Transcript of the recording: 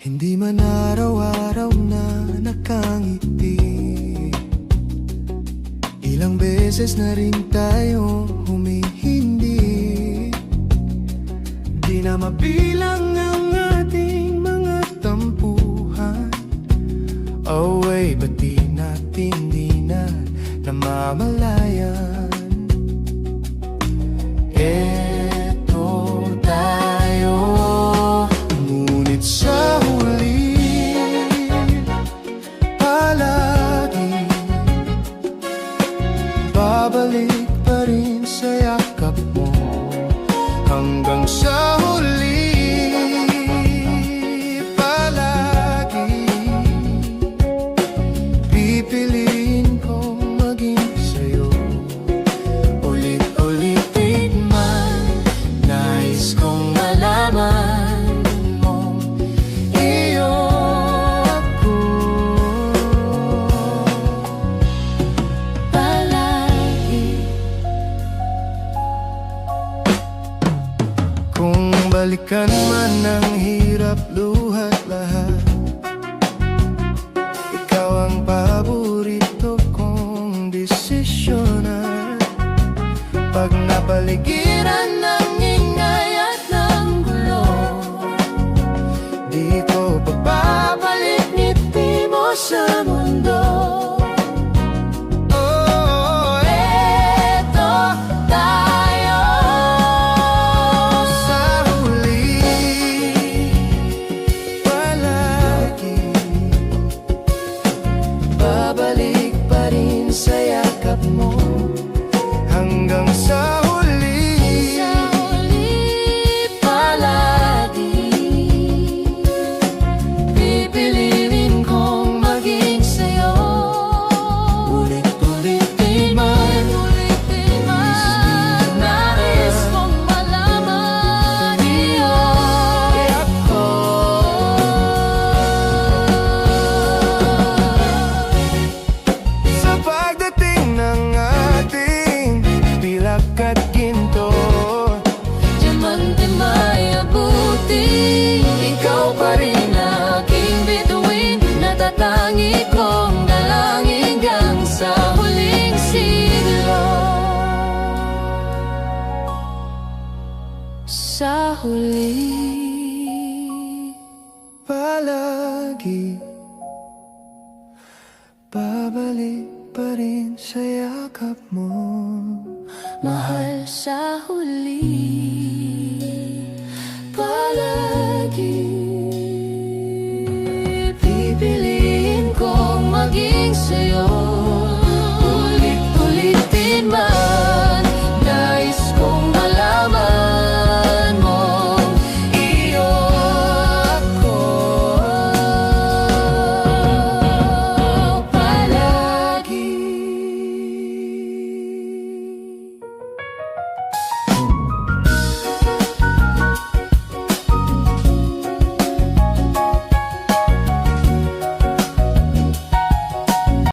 Hindi man araw-araw na nakangiti, ilang beses na rin tayo humihindi. Di na mabilang ang ating mga tampuhan. Away, ba't di natin namamalayan? Eto tayo, ngunit sa huli palagi babalik pa rin sa yakap mo. Hanggang sa huli palagi pipiliin kong maging sa'yo. Ulit-ulitin man, nais kong malaman mong iyo ako. Palagi kung balikan man ang hirap, luhat lahat, ikaw ang paborito kong desisyonan. Pag napaligiran ng ingay at ng gulo, di ko pagbabalik ngiti mo sa mundo. Oh, eto tayo sa huli palagi babalik pa rin sa yakap mo. Hanggang sa huli palagi pipiliin kong maging sa'yo. Ulit-ulitin man, nais kong malaman iyo ako. Sa pagdating ng ating pilak at ginto, diamante may abuti, ikaw pa rin aking bituin. Natatangi kong dalangin hanggang sa huling siglo. Sa huli palagi babalik pa rin sa yakap mo.